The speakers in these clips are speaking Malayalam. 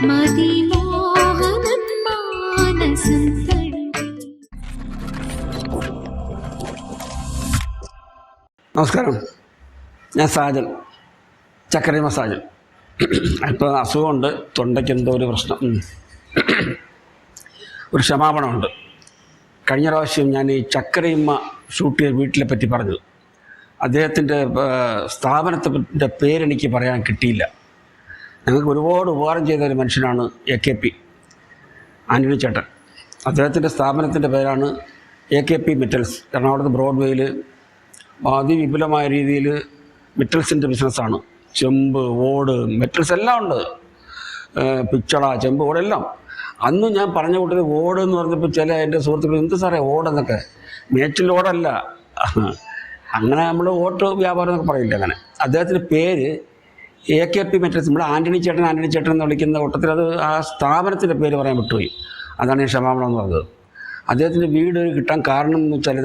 മതിമോഹനം മാനസം തഴുകി. നമസ്കാരം, ഞാൻ സാജൻ, ചക്കരയമ്മ സാജൻ. ഇപ്പോൾ അസുഖമുണ്ട്, തൊണ്ടയ്ക്ക് എന്തോ ഒരു പ്രശ്നം, ഒരു ക്ഷമാപണമുണ്ട്. കഴിഞ്ഞ പ്രാവശ്യം ഞാൻ ഈ ചക്കരയമ്മ ഷൂട്ട് ചെയ്ത വീട്ടിലെ പറ്റി പറഞ്ഞു. അദ്ദേഹത്തിൻ്റെ സ്ഥാപനത്തിൻ്റെ പേരെനിക്ക് പറയാൻ കിട്ടിയില്ല. ഞങ്ങൾക്ക് ഒരുപാട് ഉപകാരം ചെയ്ത ഒരു മനുഷ്യനാണ് AKP ആൻ്റണി ചേട്ടൻ. അദ്ദേഹത്തിൻ്റെ സ്ഥാപനത്തിൻ്റെ പേരാണ് AKP മെറ്റൽസ്. എറണാകുളത്ത് ബ്രോഡ്വേയിൽ അതിവിപുലമായ രീതിയിൽ മെറ്റൽസിൻ്റെ ബിസിനസ്സാണ്. ചെമ്പ്, ഓട്, മെറ്റൽസ് എല്ലാം ഉണ്ട്. പിച്ചള, ചെമ്പ്, ഓടെല്ലാം. അന്ന് ഞാൻ പറഞ്ഞ കൂട്ടത്തിൽ ഓട് എന്ന് പറഞ്ഞപ്പോൾ ചില എൻ്റെ സുഹൃത്തുക്കൾ എന്ത് സാറേ ഓടെന്നൊക്കെ, മേച്ചിൽ ഓടല്ല, അങ്ങനെ നമ്മൾ ഓട്ട് വ്യാപാരം എന്നൊക്കെ പറയില്ല. അങ്ങനെ അദ്ദേഹത്തിൻ്റെ പേര് AKP മെറ്റൽസ്. നമ്മുടെ ആൻ്റണി ചേട്ടൻ എന്ന് വിളിക്കുന്ന കൂട്ടത്തിൽ അത് ആ സ്ഥാപനത്തിൻ്റെ പേര് പറയാൻ വിട്ടുപോയി. അതാണ് ഈ ക്ഷമാപണം എന്ന് പറഞ്ഞത്. അദ്ദേഹത്തിൻ്റെ വീട് കിട്ടാൻ കാരണം എന്ന് വെച്ചാൽ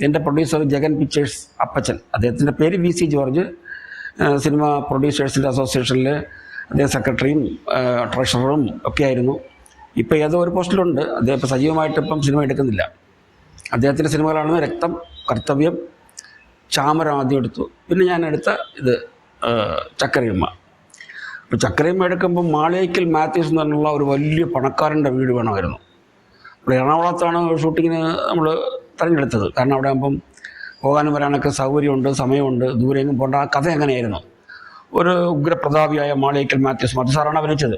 എൻ്റെ പ്രൊഡ്യൂസർ ജഗൻ പിക്ചേഴ്സ് അപ്പച്ചൻ, അദ്ദേഹത്തിൻ്റെ പേര് VC ജോർജ്, സിനിമ പ്രൊഡ്യൂസേഴ്സിൻ്റെ അസോസിയേഷനിൽ അദ്ദേഹം സെക്രട്ടറിയും ട്രഷററും ഒക്കെ ആയിരുന്നു. ഇപ്പോൾ ഏതോ ഒരു പോസ്റ്റിലുണ്ട്. അദ്ദേഹം ഇപ്പോൾ സജീവമായിട്ട് ഇപ്പം സിനിമ എടുക്കുന്നില്ല. അദ്ദേഹത്തിൻ്റെ സിനിമകളാണ് രക്തം, കർത്തവ്യം, ചാമരം ആദ്യം എടുത്തു. പിന്നെ ഞാൻ എടുത്ത ഇത് ചക്കരയമ്മ. അപ്പോൾ ചക്കരയമ്മ എടുക്കുമ്പോൾ മാളിയേക്കൽ മാത്യൂസ് എന്ന് പറഞ്ഞുള്ള ഒരു വലിയ പണക്കാരൻ്റെ വീട് വേണമായിരുന്നു. അപ്പോൾ എറണാകുളത്താണ് ഷൂട്ടിങ്ങിന് നമ്മൾ തിരഞ്ഞെടുത്തത്. കാരണം അവിടെ ആകുമ്പം പോകാനും വരാനൊക്കെ സൗകര്യമുണ്ട്, സമയമുണ്ട്, ദൂരെയെങ്കിലും പോകേണ്ട. ആ കഥ എങ്ങനെയായിരുന്നു? ഒരു ഉഗ്രപ്രതാപിയായ മാളിയേക്കൽ മാത്യു സാറാണ് അഭിനയിച്ചത്.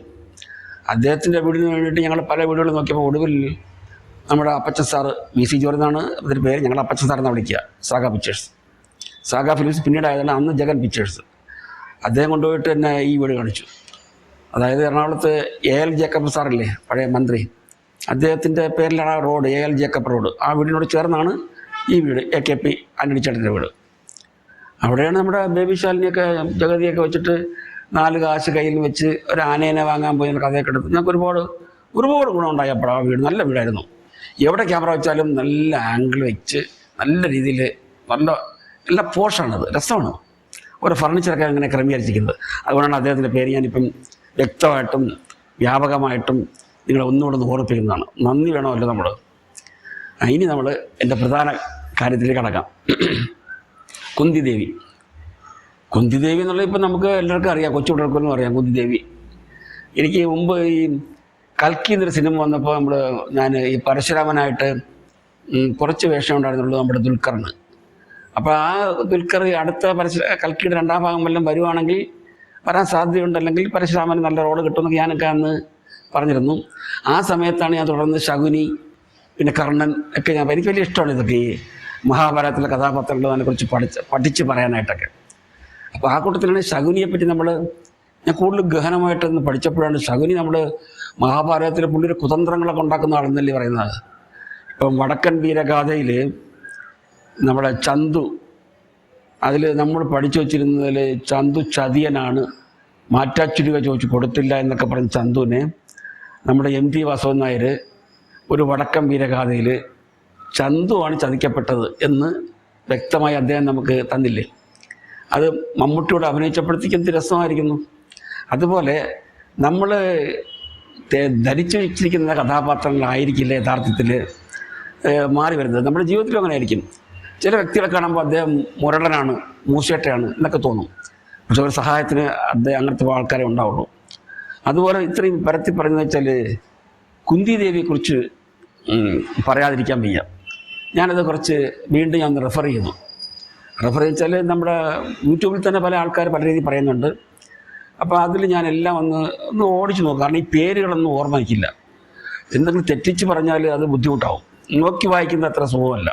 അദ്ദേഹത്തിൻ്റെ വീടിന് വേണ്ടിയിട്ട് ഞങ്ങൾ പല വീടുകളും നോക്കിയപ്പോൾ ഒടുവിൽ നമ്മുടെ അപ്പച്ചൻ സാറ്, VC ജോർജ് എന്നാണ് അതിൻ്റെ പേര്, ഞങ്ങൾ അപ്പച്ചൻ സാറെന്ന് വിളിക്കുക, സാഗ പിക്ചേഴ്സ്, സാഗ ഫിലിംസ് പിന്നീടായതാണ്, അന്ന് ജഗൻ പിക്ചേഴ്സ്. അദ്ദേഹം കൊണ്ടുപോയിട്ട് എന്നെ ഈ വീട് കാണിച്ചു. അതായത് എറണാകുളത്ത് AL ജേക്കബ് സാറില്ലേ, പഴയ മന്ത്രി, അദ്ദേഹത്തിൻ്റെ പേരിലാണ് ആ റോഡ്, AL ജേക്കബ് റോഡ്. ആ വീടിനോട് ചേർന്നാണ് ഈ വീട്, AKP ആൻ്റണി ചേട്ടൻ്റെ വീട്. അവിടെയാണ് നമ്മുടെ ബേബി ശാലിനിയൊക്കെ ജഗതിയൊക്കെ വെച്ചിട്ട് 4 കാശ് കയ്യിൽ വെച്ച് ഒരു ആനേനെ വാങ്ങാൻ പോയി കഥയൊക്കെ എടുത്ത് ഞങ്ങൾക്ക് ഒരുപാട് ഗുണമുണ്ടായി. അപ്പോൾ ആ വീട് നല്ല വീടായിരുന്നു. എവിടെ ക്യാമറ വെച്ചാലും നല്ല ആംഗിൾ വെച്ച് നല്ല രീതിയിൽ നല്ല പോഷാണത്, രസമാണ്. ഓരോ ഫർണിച്ചറൊക്കെ അങ്ങനെ ക്രമീകരിച്ചിരിക്കുന്നത്. അതുകൊണ്ടാണ് അദ്ദേഹത്തിൻ്റെ പേര് ഞാനിപ്പം വ്യക്തമായിട്ടും വ്യാപകമായിട്ടും നിങ്ങളെ ഒന്നുകൂടെ ഓർമ്മിപ്പിക്കുന്നതാണ്. നന്ദി വേണമല്ലോ നമ്മൾ. ഇനി നമ്മൾ എൻ്റെ പ്രധാന കാര്യത്തിലേക്ക് കടക്കാം. കുന്തിദേവി എന്നുള്ളത് ഇപ്പം നമുക്ക് എല്ലാവർക്കും അറിയാം, കൊച്ചു കുട്ടികൾക്കൊന്നും അറിയാം കുന്തിദേവി. എനിക്ക് മുമ്പ് ഈ കൽക്കി എന്നൊരു സിനിമ വന്നപ്പോൾ ഞാൻ ഈ പരശുരാമനായിട്ട് കുറച്ച് വേഷം ഉണ്ടായിരുന്നുള്ളൂ നമ്മുടെ ദുൽഖറിന്. അപ്പോൾ ആ ദുൽഖർ അടുത്ത കൽക്കിയുടെ 2ാം ഭാഗം വല്ലതും വരുവാണെങ്കിൽ വരാൻ സാധ്യതയുണ്ടല്ലെങ്കിൽ പരശുരാമന് നല്ല റോള് കിട്ടുമെന്നൊക്കെ ഞാനൊക്കെ അന്ന് പറഞ്ഞിരുന്നു. ആ സമയത്താണ് ഞാൻ തുടർന്ന് ശകുനി, പിന്നെ കർണൻ ഒക്കെ എനിക്ക് വലിയ ഇഷ്ടമാണ് ഇതൊക്കെ, ഈ മഹാഭാരതത്തിലെ കഥാപാത്രങ്ങൾ അതിനെക്കുറിച്ച് പഠിച്ച് പറയാനായിട്ടൊക്കെ. അപ്പോൾ ആ കൂട്ടത്തിലാണ് ശകുനിയെപ്പറ്റി ഞാൻ കൂടുതൽ ഗഹനമായിട്ടൊന്ന് പഠിച്ചപ്പോഴാണ് ശകുനി മഹാഭാരതത്തിലെ പുള്ളിയുടെ കുതന്ത്രങ്ങളൊക്കെ ഉണ്ടാക്കുന്ന ആളെന്നല്ലേ പറയുന്നത്. ഇപ്പം വടക്കൻ വീരഗാഥയിൽ നമ്മുടെ ചന്തു, അതിൽ നമ്മൾ പഠിച്ചു വച്ചിരുന്നതിൽ ചന്തു ചതിയനാണ്, മാറ്റാച്ചുരുക ചോദിച്ചു കൊടുത്തില്ല എന്നൊക്കെ പറഞ്ഞ ചന്തുവിനെ നമ്മുടെ MT വാസവൻ നായർ ഒരു വടക്കൻ വീരഗാഥയിൽ ചന്തുവാണ് ചതിക്കപ്പെട്ടത് എന്ന് വ്യക്തമായി അദ്ദേഹം നമുക്ക് തന്നില്ലേ. അത് മമ്മൂട്ടിയോട് അഭിനയിച്ചപ്പോഴത്തേക്ക് എന്ത് രസമായിരിക്കുന്നു. അതുപോലെ നമ്മൾ ധരിച്ചു വെച്ചിരിക്കുന്ന കഥാപാത്രങ്ങളായിരിക്കില്ല യഥാർത്ഥത്തിൽ മാറി വരുന്നത്. നമ്മുടെ ജീവിതത്തിലും അങ്ങനെ ആയിരിക്കും. ചില വ്യക്തികളെ കാണുമ്പോൾ അദ്ദേഹം മുരളനാണ്, മൂശേട്ടയാണ് എന്നൊക്കെ തോന്നും. പക്ഷെ ഒരു സഹായത്തിന് അദ്ദേഹം അങ്ങനത്തെ ആൾക്കാരെ ഉണ്ടാവുള്ളൂ. അതുപോലെ ഇത്രയും പരത്തി പറയുന്നത് വെച്ചാൽ കുന്തിദേവിയെക്കുറിച്ച് പറയാതിരിക്കാൻ വയ്യ. ഞാനത് കുറച്ച് വീണ്ടും ഞാൻ റെഫർ ചെയ്താൽ നമ്മുടെ യൂട്യൂബിൽ തന്നെ പല ആൾക്കാർ പല രീതിയിൽ പറയുന്നുണ്ട്. അപ്പോൾ അതിൽ ഞാനെല്ലാം ഒന്ന് ഓടിച്ചു നോക്കും. കാരണം ഈ പേരുകളൊന്നും ഓർമ്മ വയ്ക്കില്ല. എന്തെങ്കിലും തെറ്റിച്ച് പറഞ്ഞാൽ അത് ബുദ്ധിമുട്ടാവും. നോക്കി വായിക്കുന്ന അത്ര സുഖമല്ല.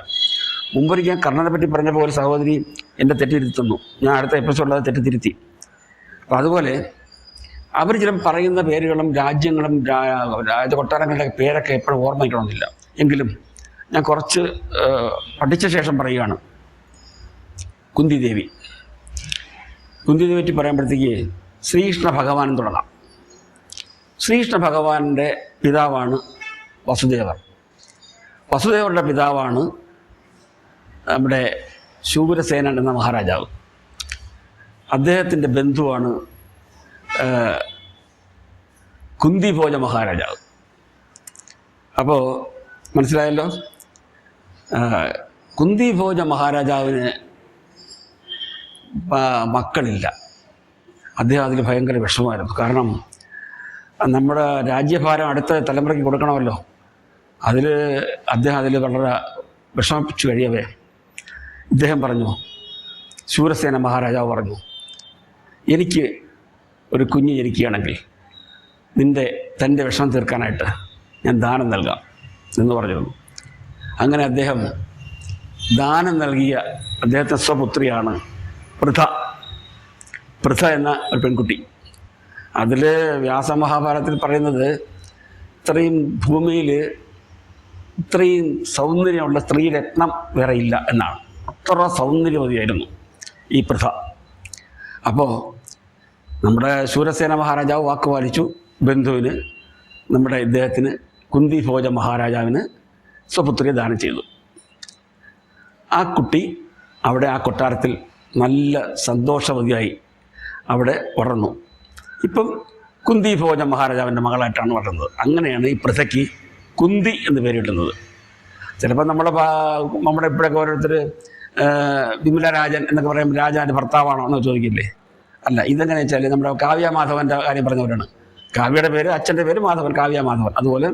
മുമ്പൊരിക്കൽ ഞാൻ കർണനെ പറ്റി പറഞ്ഞപ്പോൾ ഒരു സഹോദരി എൻ്റെ തെറ്റിരുത്തുന്നു. ഞാൻ അടുത്ത എപ്പിസോഡിൽ അത് തെറ്റിത്തിരുത്തി. അപ്പോൾ അതുപോലെ അവർ ചിലപ്പോൾ പറയുന്ന പേരുകളും രാജ്യങ്ങളും രാജകൊട്ടാരങ്ങളുടെ പേരൊക്കെ എപ്പോഴും ഓർമ്മ വയ്ക്കണമെന്നില്ല. എങ്കിലും ഞാൻ കുറച്ച് പഠിച്ച ശേഷം പറയുകയാണ്. കുന്തിദേവി പറ്റി പറയുമ്പോഴത്തേക്ക് ശ്രീകൃഷ്ണ ഭഗവാൻ തുടങ്ങാം. ശ്രീകൃഷ്ണ ഭഗവാന്റെ പിതാവാണ് വസുദേവർ. വസുദേവരുടെ പിതാവാണ് നമ്മുടെ ശൂരസേനൻ എന്ന മഹാരാജാവ്. അദ്ദേഹത്തിൻ്റെ ബന്ധുവാണ് കുന്തിഭോജ മഹാരാജാവ്. അപ്പോൾ മനസ്സിലായല്ലോ, കുന്തിഭോജ മഹാരാജാവിന് മക്കളില്ല. അദ്ദേഹം അതിൽ ഭയങ്കര വിഷമമായിരുന്നു. കാരണം നമ്മുടെ രാജ്യഭാരം അടുത്ത തലമുറയ്ക്ക് കൊടുക്കണമല്ലോ. അദ്ദേഹം അതിൽ വളരെ വിഷമിപ്പിച്ചു കഴിയവേ ഇദ്ദേഹം പറഞ്ഞു, ശൂരസേന മഹാരാജാവ് പറഞ്ഞു, എനിക്ക് ഒരു കുഞ്ഞ് ജനിക്കുകയാണെങ്കിൽ തൻ്റെ വിഷമം തീർക്കാനായിട്ട് ഞാൻ ദാനം നൽകാം എന്ന് പറഞ്ഞിരുന്നു. അങ്ങനെ അദ്ദേഹം ദാനം നൽകിയ അദ്ദേഹത്തെ സ്വപുത്രിയാണ് പൃഥ എന്ന ഒരു പെൺകുട്ടി. അതിൽ വ്യാസമഹാഭാരതത്തിൽ പറയുന്നത് ഇത്രയും ഭൂമിയിൽ ഇത്രയും സൗന്ദര്യമുള്ള സ്ത്രീരത്നം വേറെ ഇല്ല എന്നാണ്. അത്ര സൗന്ദര്യവതിയായിരുന്നു ഈ പൃഥ. അപ്പോൾ നമ്മുടെ ശൂരസേന മഹാരാജാവ് വാക്ക് പാലിച്ചു. ബന്ധുവിന്, ഇദ്ദേഹത്തിന് കുന്തിഭോജ മഹാരാജാവിന് സ്വപുത്രിയെ ദാനം ചെയ്തു. ആ കുട്ടി അവിടെ ആ കൊട്ടാരത്തിൽ നല്ല സന്തോഷവതിയായി അവിടെ വളർന്നു. ഇപ്പം കുന്തിഭോജ മഹാരാജാവിൻ്റെ മകളായിട്ടാണ് വളർന്നത്. അങ്ങനെയാണ് ഈ പൃഥയ്ക്ക് കുന്തി എന്ന് പേരിടുന്നത്. ചിലപ്പോൾ നമ്മുടെ ഇപ്പോഴൊക്കെ ഓരോരുത്തർ വിമലരാജൻ എന്നൊക്കെ പറയുമ്പോൾ രാജാവിൻ്റെ ഭർത്താവാണോ എന്ന് ചോദിക്കില്ലേ? അല്ല, ഇതെങ്ങനെ വെച്ചാൽ നമ്മുടെ കാവ്യമാധവൻ്റെ കാര്യം പറഞ്ഞവരാണ്. കാവ്യയുടെ പേര്, അച്ഛൻ്റെ പേര് മാധവൻ, കാവ്യമാധവൻ. അതുപോലെ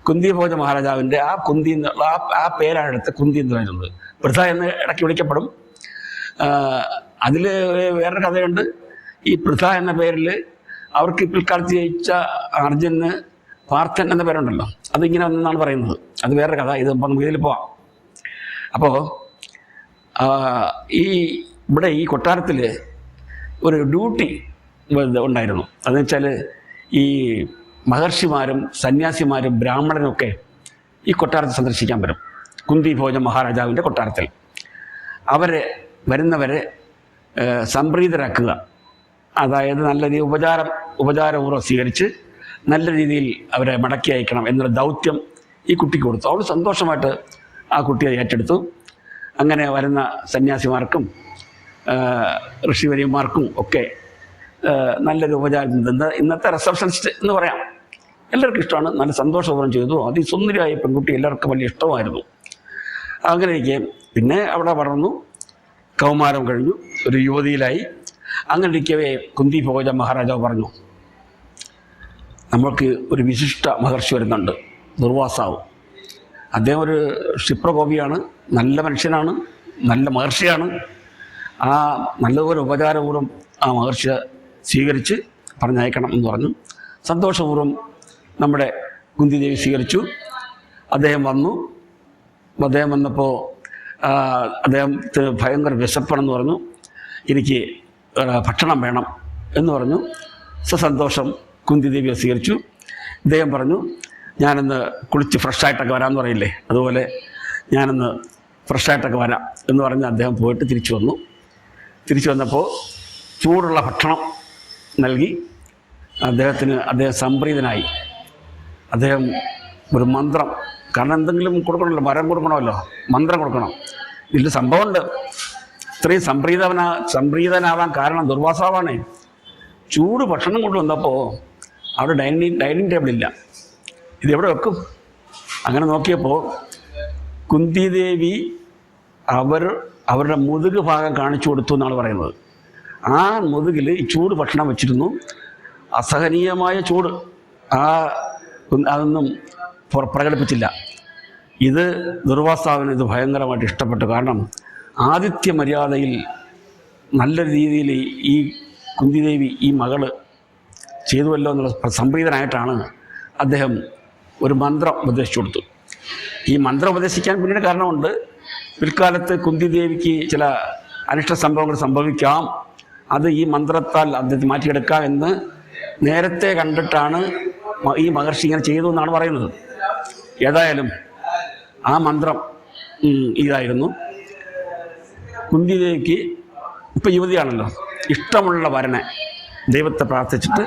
കുന്തിഭോജ മഹാരാജാവിൻ്റെ ആ കുന്തി എന്നുള്ള ആ പേരാണ് എടുത്ത് കുന്തി എന്ന് പറയുന്നത്. പൃഥ എന്ന് ഇടയ്ക്ക് വിളിക്കപ്പെടും. അതിൽ വേറൊരു കഥയുണ്ട്. ഈ പൃഥ എന്ന പേരിൽ അവർക്ക് പിൽക്കാലത്ത് ജയിച്ച അർജുന് പാർത്ഥൻ എന്ന പേരുണ്ടല്ലോ, അതിങ്ങനെ ഒന്നാണ് പറയുന്നത്. അത് വേറൊരു കഥ. ഇത് നമുക്ക് ഇതിൽ പോവാം. അപ്പോൾ ഇവിടെ ഈ കൊട്ടാരത്തിൽ ഒരു ഡ്യൂട്ടി ഉണ്ടായിരുന്നു. അതെന്ന് വെച്ചാൽ ഈ മഹർഷിമാരും സന്യാസിമാരും ബ്രാഹ്മണനൊക്കെ ഈ കൊട്ടാരത്തിൽ സന്ദർശിക്കാൻ വരും. കുന്തിഭോജ മഹാരാജാവിൻ്റെ കൊട്ടാരത്തിൽ വരുന്നവരെ സംപ്രീതരാക്കുക. അതായത് നല്ല രീതിയിൽ ഉപചാരപൂർവ്വം സ്വീകരിച്ച് നല്ല രീതിയിൽ അവരെ മടക്കി അയക്കണം എന്നുള്ള ദൗത്യം ഈ കുട്ടിക്ക് കൊടുത്തു. അവൾ സന്തോഷമായിട്ട് ആ കുട്ടിയെ ഏറ്റെടുത്തു. അങ്ങനെ വരുന്ന സന്യാസിമാർക്കും ഋഷിവര്യന്മാർക്കും ഒക്കെ നല്ലൊരു ഉപചാരം. ഇന്നത്തെ റിസപ്ഷനിസ്റ്റ് എന്ന് പറയാം. എല്ലാവർക്കും ഇഷ്ടമാണ്. നല്ല സന്തോഷപൂർവ്വം ചെയ്തു. അതിസുന്ദരിയായ പെൺകുട്ടി എല്ലാവർക്കും വലിയ ഇഷ്ടമായിരുന്നു. അങ്ങനെ പിന്നെ അവിടെ വളർന്നു, കൗമാരം കഴിഞ്ഞു, ഒരു യുവതിയിലായി. അങ്ങനെ ഇരിക്കവേ കുന്തിഭോജ മഹാരാജാവ് പറഞ്ഞു, നമ്മൾക്ക് ഒരു വിശിഷ്ട മഹർഷി വരുന്നുണ്ട്, ദുർവാസാവ്. അദ്ദേഹം ഒരു ക്ഷിപ്രകോപിയാണ്, നല്ല മനുഷ്യനാണ്, നല്ല മഹർഷിയാണ്. ആ നല്ലതുപോലെ ഉപചാരപൂർവ്വം ആ മഹർഷിയെ സ്വീകരിച്ച് പറഞ്ഞയക്കണം എന്ന് പറഞ്ഞു. സന്തോഷപൂർവ്വം നമ്മുടെ കുന്തിദേവി സ്വീകരിച്ചു. അദ്ദേഹം വന്നപ്പോൾ അദ്ദേഹത്തിന് ഭയങ്കര വിശപ്പാണെന്ന് പറഞ്ഞു. എനിക്ക് ഭക്ഷണം വേണം എന്ന് പറഞ്ഞു. സന്തോഷം കുന്തിദേവിയെ സ്വീകരിച്ചു. ഇദ്ദേഹം പറഞ്ഞു, ഞാനിന്ന് കുളിച്ച് ഫ്രഷായിട്ടൊക്കെ വരാമെന്ന് പറയില്ലേ, അതുപോലെ ഞാനിന്ന് ഫ്രഷായിട്ടൊക്കെ വരാം എന്ന് പറഞ്ഞ് അദ്ദേഹം പോയിട്ട് തിരിച്ചു വന്നപ്പോൾ ചൂടുള്ള ഭക്ഷണം നൽകി. അദ്ദേഹം സംപ്രീതനായി. അദ്ദേഹം ഒരു മന്ത്രം, കാരണം എന്തെങ്കിലും കൊടുക്കണമല്ലോ, വരം കൊടുക്കണമല്ലോ, മന്ത്രം കൊടുക്കണം. ഇതിൽ സംഭവമുണ്ട്. ഇത്രയും സംപ്രീതനാവാൻ കാരണം ദുർവാസാവാണ്. ചൂട് ഭക്ഷണം കൊണ്ടുവന്നപ്പോൾ അവിടെ ഡൈനിങ് ടേബിളില്ല. ഇതെവിടെ വെക്കും? അങ്ങനെ നോക്കിയപ്പോൾ കുന്തിദേവി അവരുടെ മുതുക് ഭാഗം കാണിച്ചു കൊടുത്തു എന്നാണ് പറയുന്നത്. ആ മുതുകിൽ ഈ ചൂട് ഭക്ഷണം വെച്ചിരുന്നു. അസഹനീയമായ ചൂട്. അതൊന്നും പ്രകടിപ്പിച്ചില്ല. ഇത് ദുർവാസാവിന് ഇത് ഭയങ്കരമായിട്ട് ഇഷ്ടപ്പെട്ടു. കാരണം ആതിഥ്യ മര്യാദയിൽ നല്ല രീതിയിൽ ഈ കുന്തിദേവി ഈ മകള് ചെയ്തുവല്ലോ എന്നുള്ള സംപ്രീതനായിട്ടാണ് അദ്ദേഹം ഒരു മന്ത്രം ഉപദേശിച്ചു കൊടുത്തു. ഈ മന്ത്രം ഉപദേശിക്കാൻ പിന്നീട് കാരണമുണ്ട്. പിൽക്കാലത്ത് കുന്തിദേവിക്ക് ചില അനിഷ്ട സംഭവങ്ങൾ സംഭവിക്കാം, അത് ഈ മന്ത്രത്താൽ അദ്ദേഹത്തെ മാറ്റിയെടുക്കാം എന്ന് നേരത്തെ കണ്ടിട്ടാണ് ഈ മഹർഷി ഇങ്ങനെ ചെയ്തു എന്നാണ് പറയുന്നത്. ഏതായാലും ആ മന്ത്രം ഇതായിരുന്നു. കുന്തിദേവിക്ക് ഇപ്പം യുവതിയാണല്ലോ, ഇഷ്ടമുള്ള വരനെ ദൈവത്തെ പ്രാർത്ഥിച്ചിട്ട്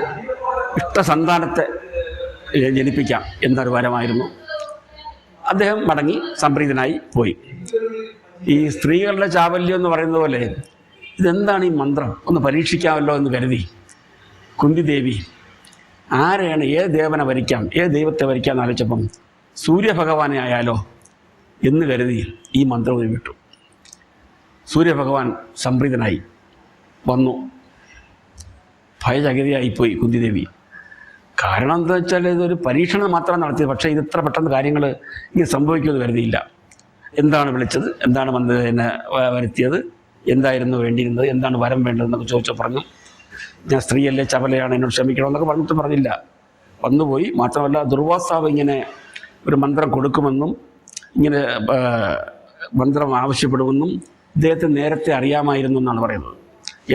ഇഷ്ടസന്താനത്തെ ജനിപ്പിക്കാം എന്നൊരു വരമായിരുന്നു. അദ്ദേഹം മടങ്ങി സംപ്രീതനായി പോയി. ഈ സ്ത്രീകളുടെ ചാവല്യം എന്ന് പറയുന്നത് പോലെ ഇതെന്താണ് ഈ മന്ത്രം, ഒന്ന് പരീക്ഷിക്കാമല്ലോ എന്ന് കരുതി കുന്തിദേവി ആരെയാണ്, ഏത് ദേവനെ വരിക്കാം, ഏത് ദൈവത്തെ വരിക്കാം എന്ന് ആലോചിച്ചപ്പം സൂര്യഭഗവാനെ ആയാലോ എന്ന് കരുതി ഈ മന്ത്രം വിട്ടു. സൂര്യഭഗവാൻ സംപ്രീതനായി വന്നു. ഭയചകിതയായിപ്പോയി കുന്തിദേവി. കാരണം എന്താ വെച്ചാൽ ഇതൊരു പരീക്ഷണം മാത്രം നടത്തിയത്. പക്ഷേ ഇത് ഇത്ര പെട്ടെന്ന് കാര്യങ്ങൾ ഇങ്ങനെ സംഭവിക്കുമെന്ന് കരുതിയില്ല. എന്താണ് വിളിച്ചത്, എന്താണ് വന്ന് എന്നെ വരുത്തിയത്, എന്തായിരുന്നു വേണ്ടിയിരുന്നത്, എന്താണ് വരം വേണ്ടതെന്നൊക്കെ ചോദിച്ചാൽ പറഞ്ഞു, ഞാൻ സ്ത്രീയല്ലേ, ചപലയാണ്, എന്നോട് ക്ഷമിക്കണമെന്നൊക്കെ പറഞ്ഞിട്ട് പറഞ്ഞില്ല. വന്നുപോയി. മാത്രമല്ല ദുർവാസാവ് ഇങ്ങനെ ഒരു മന്ത്രം കൊടുക്കുമെന്നും ഇങ്ങനെ മന്ത്രം ആവശ്യപ്പെടുമെന്നും ഇദ്ദേഹത്തെ നേരത്തെ അറിയാമായിരുന്നു എന്നാണ് പറയുന്നത്.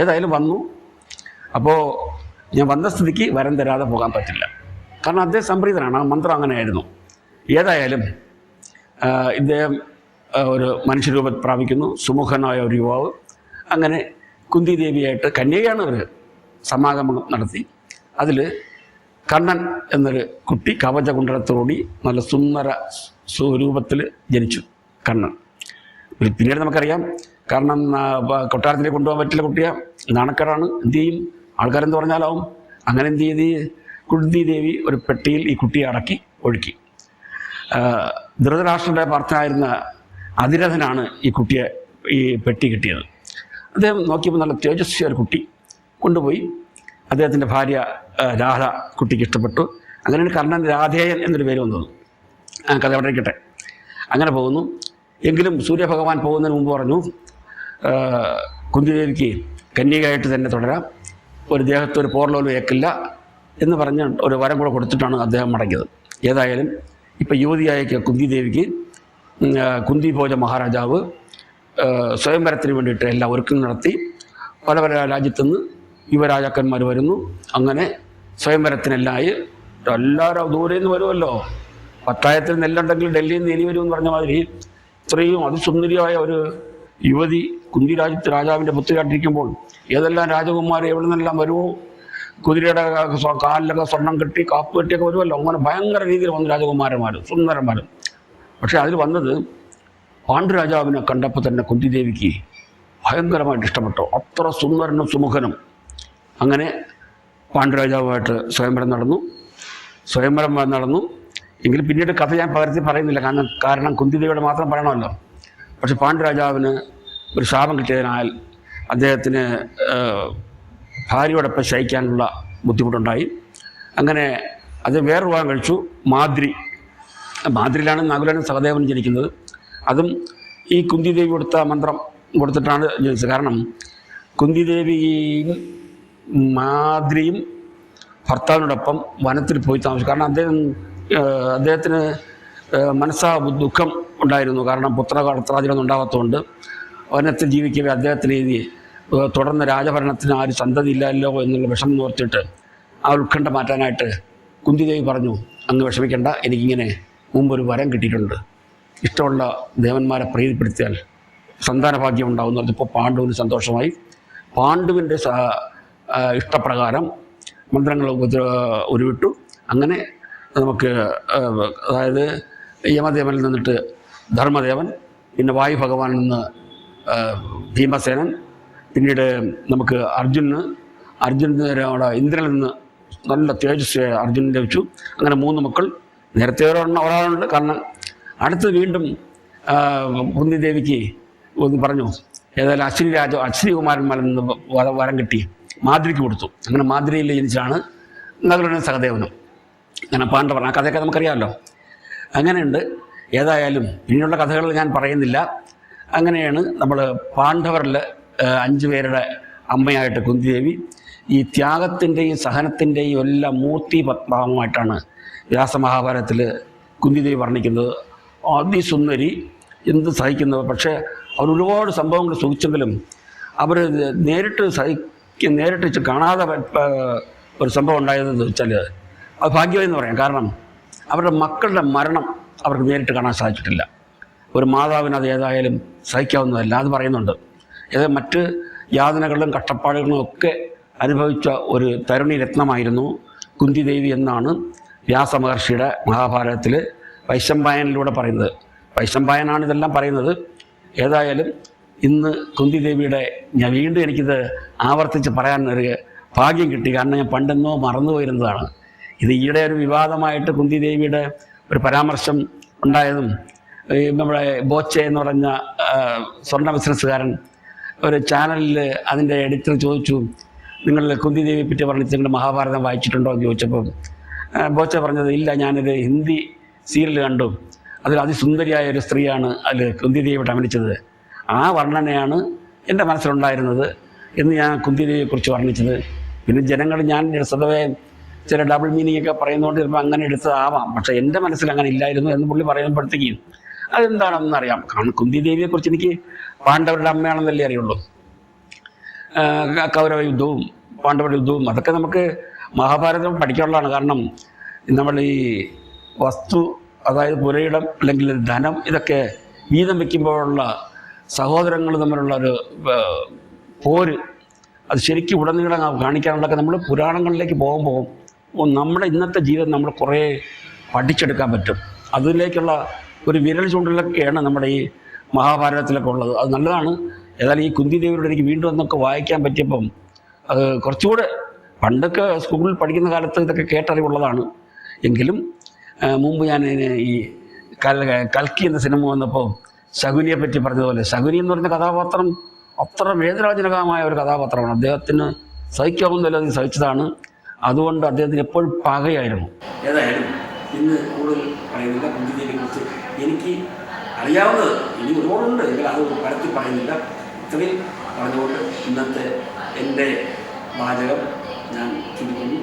ഏതായാലും വന്നു. അപ്പോൾ ഞാൻ വന്ന സ്ഥിതിക്ക് വരം തരാതെ പോകാൻ പറ്റില്ല. കാരണം അദ്ദേഹം സംപ്രീതനാണ്, ആ മന്ത്രം അങ്ങനെയായിരുന്നു. ഏതായാലും ഇദ്ദേഹം ഒരു മനുഷ്യരൂപം പ്രാപിക്കുന്നു, സുമുഖനായ ഒരു യുവാവ്. അങ്ങനെ കുന്തിദേവിയായിട്ട് കന്യകയാണ് അവർ സമാഗമം നടത്തി. അതിൽ കണ്ണൻ എന്നൊരു കുട്ടി കവചകുണ്ടലത്തോടി നല്ല സുന്ദര സ്വരൂപത്തിൽ ജനിച്ചു കണ്ണൻ. പിന്നീട് നമുക്കറിയാം, കാരണം കൊട്ടാരത്തിലേക്ക് കൊണ്ടുപോകാൻ പറ്റില്ല, കുട്ടിയാണ്, നാണക്കേടാണ്, എന്ത് ചെയ്യും, ആൾക്കാരെന്ത് പറഞ്ഞാലാവും. അങ്ങനെ എന്ത് ചെയ്ത് കുന്തിദേവി ഒരു പെട്ടിയിൽ ഈ കുട്ടിയെ അടക്കി ഒഴുക്കി. ധൃതരാഷ്ട്രൻ്റെ ഭർത്താവായിരുന്ന അതിരഥനാണ് ഈ കുട്ടിയെ ഈ പെട്ടി കിട്ടിയത്. അദ്ദേഹം നോക്കിയപ്പോൾ നല്ല തേജസ്വി ഒരു കുട്ടി കൊണ്ടുപോയി. അദ്ദേഹത്തിൻ്റെ ഭാര്യ രാധ കുട്ടിക്ക് ഇഷ്ടപ്പെട്ടു. അങ്ങനെയാണ് കർണൻ രാധേയൻ എന്നൊരു പേര് വന്നത്. കഥ അവിടെ ഇരിക്കട്ടെ. അങ്ങനെ പോകുന്നു. എങ്കിലും സൂര്യഭഗവാൻ പോകുന്നതിന് മുമ്പ് പറഞ്ഞു, കുന്തിദേവിക്ക് കന്യകയായിട്ട് തന്നെ തുടരാം, ഒരു ദേഹത്ത് ഒരു പോർലോലും ഏക്കില്ല എന്ന് പറഞ്ഞ് ഒരു വരം കൂടെ കൊടുത്തിട്ടാണ് അദ്ദേഹം മടങ്ങിയത്. ഏതായാലും ഇപ്പം യുവതിയായ കുന്തിദേവിക്ക് കുന്തിഭോജ മഹാരാജാവ് സ്വയംവരത്തിന് വേണ്ടിയിട്ട് എല്ലാ ഒരുക്കങ്ങളും നടത്തി. പല പല രാജ്യത്തുനിന്ന് യുവരാജാക്കന്മാർ വരുന്നു. അങ്ങനെ സ്വയംവരത്തിനെല്ലായി എല്ലാവരും ദൂരെ നിന്ന് വരുമല്ലോ. പത്തായത്തിൽ നെല്ലുണ്ടെങ്കിൽ ഡൽഹിയിൽ നിന്ന് എലി വരുമെന്ന് പറഞ്ഞ മാതിരി ഇത്രയും അതിസുന്ദരിയായ ഒരു യുവതി കുന്തി രാജാവിൻ്റെ പുത്രിയായിട്ടിരിക്കുമ്പോൾ ഏതെല്ലാം രാജകുമാർ എവിടെ നിന്നെല്ലാം വരുമോ, കുതിരയുടെ കാലിലൊക്കെ സ്വർണം കെട്ടി കാപ്പ് കെട്ടിയൊക്കെ വരുമല്ലോ. അങ്ങനെ ഭയങ്കര രീതിയിൽ വന്നു രാജകുമാരന്മാർ, സുന്ദരന്മാർ. പക്ഷേ അതിൽ വന്നത് പാണ്ഡുരാജാവിനെ കണ്ടപ്പോൾ തന്നെ കുന്തിദേവിക്ക് ഭയങ്കരമായിട്ട് ഇഷ്ടപ്പെട്ടു. അത്ര സുന്ദരനും സുമുഖനും. അങ്ങനെ പാണ്ഡുരാജാവുമായിട്ട് സ്വയംവരം നടന്നു. എങ്കിലും പിന്നീട് കഥ ഞാൻ പകർത്തി പറയുന്നില്ല, കാരണം കുന്തിദേവിയുടെ മാത്രം പറയണമല്ലോ. പക്ഷെ പാണ്ഡുരാജാവിന് ഒരു ശാപം കിട്ടിയതിനാൽ അദ്ദേഹത്തിന് ഭാര്യയോടൊപ്പം ശയിക്കാനുള്ള ബുദ്ധിമുട്ടുണ്ടായി. അങ്ങനെ അത് വേറെ വിവാഹം കഴിച്ചു. മാദ്രിയിലാണ് നകുലനും സഹദേവനും ജനിക്കുന്നത്. അതും ഈ കുന്തിദേവി കൊടുത്ത മന്ത്രം കൊടുത്തിട്ടാണ് ജനിച്ചത്. കാരണം കുന്തിദേവിയും മാദ്രിയും ഭർത്താവിനോടൊപ്പം വനത്തിൽ പോയി താമസിച്ചു. കാരണം അദ്ദേഹത്തിന് മനസ്സാ ദുഃഖം ഉണ്ടായിരുന്നു. കാരണം പുത്രകർത്താദികളൊന്നും ഉണ്ടാകാത്തതുകൊണ്ട് വനത്തിൽ ജീവിക്കവേ അദ്ദേഹത്തിന് തുടർന്ന് രാജഭരണത്തിന് ആരും സന്തതി ഇല്ലല്ലോ എന്നുള്ള വിഷമം ഓർത്തിട്ട് ആ ഉത്കണ്ഠ മാറ്റാനായിട്ട് കുന്തിദേവി പറഞ്ഞു, അങ്ങ് വിഷമിക്കേണ്ട, എനിക്കിങ്ങനെ മുമ്പൊരു വരം കിട്ടിയിട്ടുണ്ട്, ഇഷ്ടമുള്ള ദേവന്മാരെ പ്രീതിപ്പെടുത്തിയാൽ സന്താനഭാഗ്യം ഉണ്ടാകുന്നു. അതിപ്പോൾ പാണ്ഡുവിന് സന്തോഷമായി. പാണ്ഡുവിൻ്റെ ഇഷ്ടപ്രകാരം മന്ത്രങ്ങൾ ഉരുവിട്ടു. അങ്ങനെ നമുക്ക് അതായത് യമദേവനിൽ നിന്നിട്ട് ധർമ്മദേവൻ, പിന്നെ വായു ഭഗവാനിൽ നിന്ന് ഭീമസേനൻ, പിന്നീട് നമുക്ക് അർജുനന് ഇന്ദ്രനിൽ നിന്ന് നല്ല തേജസ്വിയായ അർജുനൻ ലഭിച്ചു. അങ്ങനെ 3 മക്കൾ. നേരത്തെ ഒരാളുണ്ട്. കാരണം അടുത്ത് വീണ്ടും കുന്തിദേവിക്ക് പറഞ്ഞു, ഏതായാലും അശ്വിനി കുമാരന്മാരിൽ നിന്ന് വരം കിട്ടി മാദ്രിക്ക് കൊടുത്തു. അങ്ങനെ മാദ്രിയിൽ ജനിച്ചാണ് നകുലനും സഹദേവനും. അങ്ങനെ പാണ്ഡവർ, ആ കഥയൊക്കെ നമുക്കറിയാമല്ലോ. അങ്ങനെയുണ്ട്. ഏതായാലും ഇനിയുള്ള കഥകൾ ഞാൻ പറയുന്നില്ല. അങ്ങനെയാണ് നമ്മൾ പാണ്ഡവരിൽ 5 പേരുടെ അമ്മയായിട്ട് കുന്തിദേവി. ഈ ത്യാഗത്തിൻ്റെയും സഹനത്തിൻ്റെയും എല്ലാം മൂർത്തി പത്മാവുമായിട്ടാണ് വ്യാസമഹാഭാരതത്തിൽ കുന്തിദേവി വർണ്ണിക്കുന്നത്. അതിസുന്ദരി, എന്ത് സഹിക്കുന്നവർ. പക്ഷേ അവർ ഒരുപാട് സംഭവങ്ങൾ സുഖിച്ചെങ്കിലും അവർ നേരിട്ട് കാണാതെ ഒരു സംഭവം ഉണ്ടായതെന്ന് വെച്ചാൽ അത് ഭാഗ്യമെന്ന് പറയാം. കാരണം അവരുടെ മക്കളുടെ മരണം അവർക്ക് നേരിട്ട് കാണാൻ സാധിച്ചിട്ടില്ല. ഒരു മാതാവിന് അത് ഏതായാലും സഹിക്കാവുന്നതല്ല, അത് പറയുന്നുണ്ട്. ഏതായാലും മറ്റ് യാതനകളും കഷ്ടപ്പാടുകളും ഒക്കെ അനുഭവിച്ച ഒരു തരുണി രത്നമായിരുന്നു കുന്തിദേവി എന്നാണ് വ്യാസമഹർഷിയുടെ മഹാഭാരതത്തിൽ വൈശമ്പായനിലൂടെ പറയുന്നത്. വൈശമ്പായനാണ് ഇതെല്ലാം പറയുന്നത്. ഏതായാലും ഇന്ന് കുന്തിദേവിയുടെ വീണ്ടും എനിക്കിത് ആവർത്തിച്ച് പറയാൻ ഒരു ഭാഗ്യം കിട്ടി. കാരണം ഞാൻ പണ്ടെന്നോ മറന്നുപോയിരുന്നതാണ്. ഇത് ഈയിടെ ഒരു വിവാദമായിട്ട് കുന്തിദേവിയുടെ ഒരു പരാമർശം ഉണ്ടായതും നമ്മുടെ ബോച്ചെ എന്ന് പറഞ്ഞ സ്വർണ്ണ ബിസിനസ്സുകാരൻ ഒരു ചാനലിൽ അതിൻ്റെ എഡിറ്റർ ചോദിച്ചു, നിങ്ങൾ കുന്തിദേവിയെ പറ്റി പറഞ്ഞിട്ട് നിങ്ങൾ മഹാഭാരതം വായിച്ചിട്ടുണ്ടോ എന്ന് ചോദിച്ചപ്പോൾ ബോച്ച പറഞ്ഞത് ഇല്ല, ഞാനൊരു ഹിന്ദി സീരിയൽ കണ്ടു, അതിൽ അതിസുന്ദരിയായ ഒരു സ്ത്രീയാണ് അതിൽ കുന്തിദേവിയോട് അഭിനയിച്ചത്, ആ വർണ്ണനയാണ് എൻ്റെ മനസ്സിലുണ്ടായിരുന്നത് എന്ന് ഞാൻ കുന്തിദേവിയെക്കുറിച്ച് വർണ്ണിച്ചത്. പിന്നെ ജനങ്ങൾ ഞാൻ സ്വതവേ ചില ഡബിൾ മീനിങ് ഒക്കെ പറയുന്നതുകൊണ്ട് ചിലപ്പോൾ അങ്ങനെ എടുത്തതാവാം, പക്ഷേ എൻ്റെ മനസ്സിൽ അങ്ങനെ ഇല്ലായിരുന്നു എന്ന് പുള്ളി പറയുമ്പോഴത്തേക്കും അതെന്താണെന്ന് അറിയാം. കാരണം കുന്തിദേവിയെക്കുറിച്ച് എനിക്ക് പാണ്ഡവരുടെ അമ്മയാണെന്നല്ലേ അറിയുള്ളൂ. കൗരവ യുദ്ധവും പാണ്ഡവരുടെ യുദ്ധവും അതൊക്കെ നമുക്ക് മഹാഭാരതം പഠിക്കാനുള്ളതാണ്. കാരണം നമ്മൾ ഈ വസ്തു, അതായത് പുരയിടം അല്ലെങ്കിൽ ധനം, ഇതൊക്കെ വീതം വയ്ക്കുമ്പോഴുള്ള സഹോദരങ്ങൾ തമ്മിലുള്ള ഒരു പോര്, അത് ശരിക്കും ഉടനീളം കാണിക്കാനുള്ളതൊക്കെ നമ്മൾ പുരാണങ്ങളിലേക്ക് പോകുമ്പോൾ നമ്മുടെ ഇന്നത്തെ ജീവിതം നമ്മൾ കുറേ പഠിച്ചെടുക്കാൻ പറ്റും. അതിലേക്കുള്ള ഒരു വിരൽ ചൂണ്ടലൊക്കെയാണ് നമ്മുടെ ഈ മഹാഭാരതത്തിലൊക്കെ ഉള്ളത്. അത് നല്ലതാണ്. ഏതായാലും ഈ കുന്തിദേവിയോട് എനിക്ക് വീണ്ടും ഒന്നൊക്കെ വായിക്കാൻ പറ്റിയപ്പം അത് കുറച്ചുകൂടെ, പണ്ടൊക്കെ സ്കൂളിൽ പഠിക്കുന്ന കാലത്ത് ഇതൊക്കെ കേട്ടറിവുള്ളതാണ് എങ്കിലും മുമ്പ് ഞാൻ ഈ കൽക്കി എന്ന സിനിമ വന്നപ്പോൾ ശകുനിയെ പറ്റി പറഞ്ഞതുപോലെ, ശകുനി എന്ന് പറഞ്ഞ കഥാപാത്രം അത്ര വേദനാജനകമായ ഒരു കഥാപാത്രമാണ്. അദ്ദേഹത്തിന് സഹിക്കാവുന്നതിൽ അത് സഹിച്ചതാണ്. അതുകൊണ്ട് അദ്ദേഹത്തിന് എപ്പോഴും പകയായിരുന്നു. ഏതായാലും ഇന്ന് കൂടുതൽ പറയുന്നില്ല കുന്തിദേവിയെക്കുറിച്ച്. എനിക്ക് അറിയാവുന്നത് ഇനി ഒരുപാടുണ്ട്, എങ്കിൽ അത് പരത്തി പറയുന്നില്ല. ഇത്രയും പറഞ്ഞുകൊണ്ട് ഇന്നത്തെ എൻ്റെ വാചകം ഞാൻ ചുരുക്കുന്നു.